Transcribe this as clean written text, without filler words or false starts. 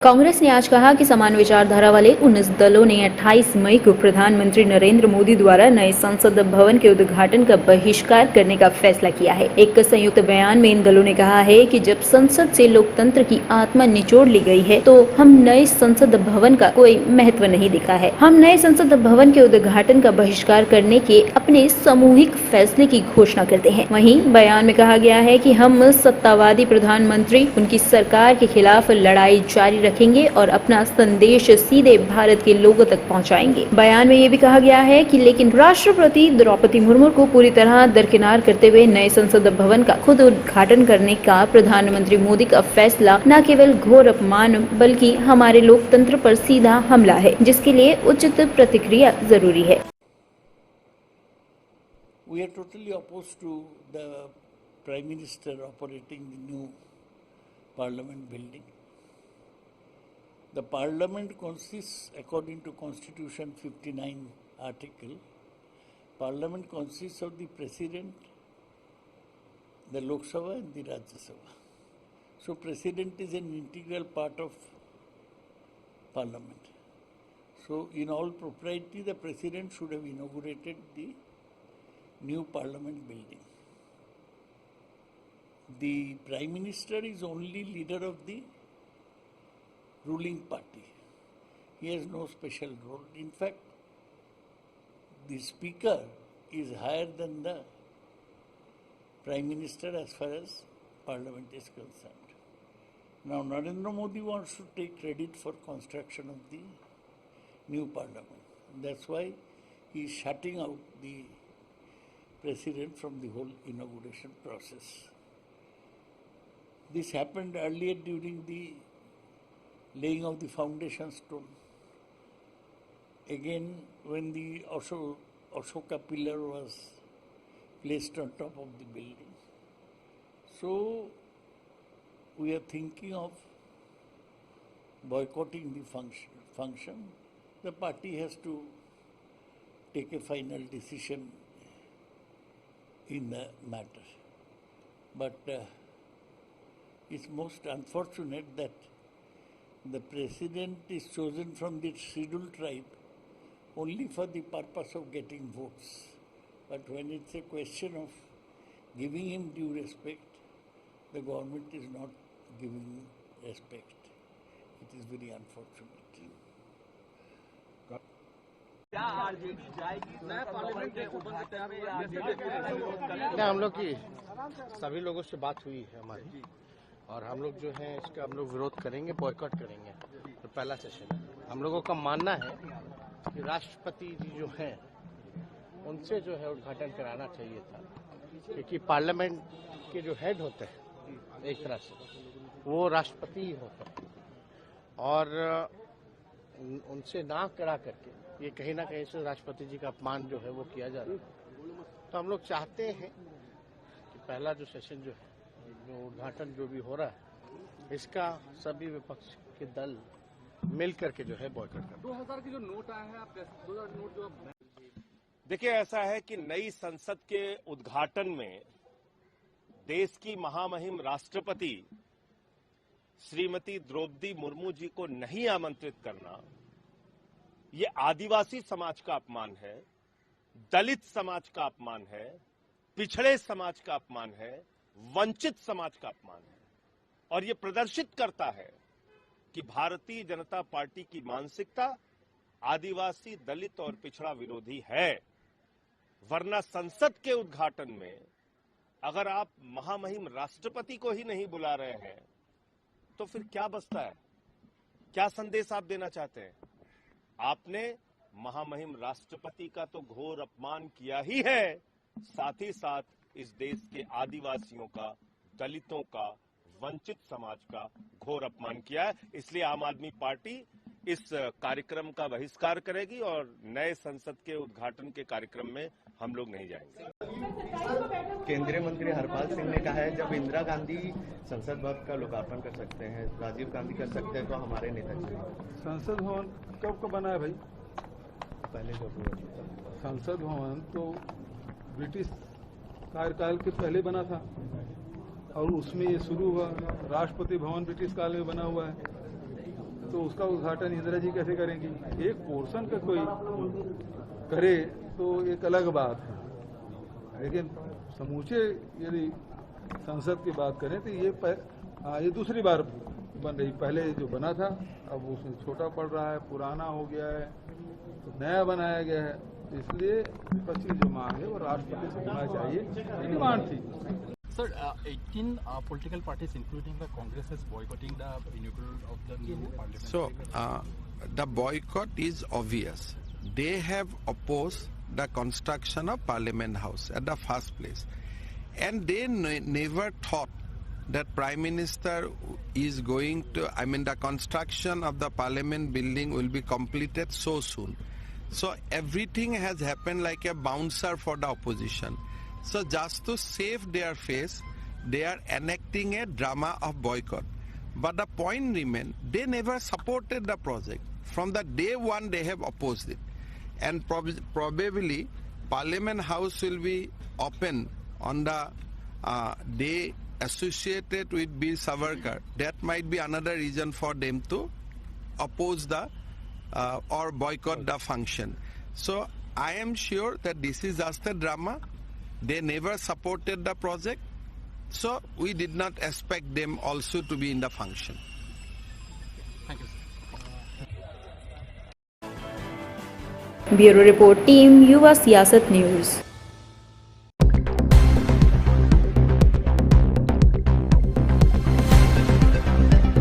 कांग्रेस ने आज कहा कि समान विचारधारा वाले 19 दलों ने 28 मई को प्रधानमंत्री नरेंद्र मोदी द्वारा नए संसद भवन के उद्घाटन का बहिष्कार करने का फैसला किया है। एक संयुक्त बयान में इन दलों ने कहा है कि जब संसद से लोकतंत्र की आत्मा निचोड़ ली गई है तो हम नए संसद भवन का कोई महत्व नहीं दिखा है। हम नए संसद भवन के उद्घाटन का बहिष्कार करने के अपने सामूहिक फैसले की घोषणा करते हैं। वहीं बयान में कहा गया है कि हम सत्तावादी प्रधानमंत्री उनकी सरकार के खिलाफ लड़ाई जारी रखेंगे और अपना संदेश सीधे भारत के लोगों तक पहुंचाएंगे। बयान में ये भी कहा गया है कि लेकिन राष्ट्रपति द्रौपदी मुर्मू को पूरी तरह दरकिनार करते हुए नए संसद भवन का खुद उद्घाटन करने का प्रधानमंत्री मोदी का फैसला न केवल घोर अपमान बल्कि हमारे लोकतंत्र पर सीधा हमला है, जिसके लिए उचित प्रतिक्रिया जरूरी है। We are totally opposed to the Prime Minister operating the new Parliament building. The Parliament consists, according to Constitution 59 article, Parliament consists of the President, the Lok Sabha and the Rajya Sabha. So President is an integral part of Parliament. So in all propriety, the President should have inaugurated the new Parliament building. The Prime Minister is only leader of the ruling party. He has no special role. In fact, the Speaker is higher than the Prime Minister as far as Parliament is concerned. Now, Narendra Modi wants to take credit for construction of the new Parliament. That's why he is shutting out the President from the whole inauguration process. This happened earlier during the laying of the foundation stone. Again, when the Ashoka pillar was placed on top of the building. So, we are thinking of boycotting the function. The party has to take a final decision in the matter. But it's most unfortunate that the President is chosen from the scheduled tribe only for the purpose of getting votes. But when it's a question of giving him due respect, the government is not giving respect. It is very unfortunate. हम लोग की सभी लोगों से बात हुई है हमारी, और हम लोग जो है इसका हम लोग विरोध करेंगे, बॉयकॉट करेंगे। तो पहला सेशन है, हम लोगों का मानना है कि राष्ट्रपति जी जो हैं उनसे जो है उद्घाटन कराना चाहिए था, क्योंकि पार्लियामेंट के जो हेड होते हैं एक तरह से वो राष्ट्रपति ही होते हैं, और उनसे ना करा करके ये कहीं ना कहीं से राष्ट्रपति जी का अपमान जो है वो किया जा रहा है। तो हम लोग चाहते हैं कि पहला जो सेशन जो है, जो उद्घाटन जो भी हो रहा है, इसका सभी विपक्ष के दल मिल करके जो है बॉयकॉट कर। 2000 की जो नोट आया है, आप 2000 नोट जो देखिए, ऐसा है कि नई संसद के उद्घाटन में देश की महामहिम राष्ट्रपति श्रीमती द्रौपदी मुर्मू जी को नहीं आमंत्रित करना, ये आदिवासी समाज का अपमान है, दलित समाज का अपमान है, पिछड़े समाज का अपमान है, वंचित समाज का अपमान है, और ये प्रदर्शित करता है कि भारतीय जनता पार्टी की मानसिकता आदिवासी, दलित और पिछड़ा विरोधी है। वरना संसद के उद्घाटन में अगर आप महामहिम राष्ट्रपति को ही नहीं बुला रहे हैं तो फिर क्या बचता है? क्या संदेश आप देना चाहते हैं? आपने महामहिम राष्ट्रपति का तो घोर अपमान किया ही है, साथ ही साथ इस देश के आदिवासियों का, दलितों का, वंचित समाज का घोर अपमान किया है। इसलिए आम आदमी पार्टी इस कार्यक्रम का बहिष्कार करेगी और नए संसद के उद्घाटन के कार्यक्रम में हम लोग नहीं जाएंगे। केंद्रीय मंत्री हरपाल सिंह ने कहा है जब इंदिरा गांधी संसद भवन का लोकार्पण कर सकते हैं, राजीव गांधी कर सकते हैं, तो हमारे नेता चाहिए। संसद भवन कब बना है भाई? पहले जो संसद भवन तो ब्रिटिश कार्यकाल के पहले बना था, और उसमें ये शुरू हुआ। राष्ट्रपति भवन ब्रिटिश काल में बना हुआ है, तो उसका उद्घाटन इंदिरा जी कैसे करेंगी? एक पोर्शन का कोई करे तो एक अलग बात है, लेकिन समूचे यदि संसद की बात करें तो ये दूसरी बार बन रही। पहले जो बना था अब उसमें छोटा पड़ रहा है, पुराना हो गया है, तो नया बनाया गया है। इसलिए विपक्ष की जो मांग है वो राष्ट्रपति से होना चाहिए, ये डिमांड थी। Sir, 18 political parties, including the Congress, is boycotting the inaugural of the new parliament. So, the boycott is obvious. They have opposed the construction of Parliament House at the first place. And they never thought that Prime Minister is going to, the construction of the Parliament building will be completed so soon. So everything has happened like a bouncer for the opposition. So just to save their face, they are enacting a drama of boycott. But the point remains, they never supported the project. From the day one, they have opposed it. And probably Parliament House will be open on the day associated with Bir Savarkar. That might be another reason for them to oppose the or boycott the function. So I am sure that this is just a drama. They never supported the project. So we did not expect them also to be in the function. Thank you, sir. Bureau report team युवा सियासत news.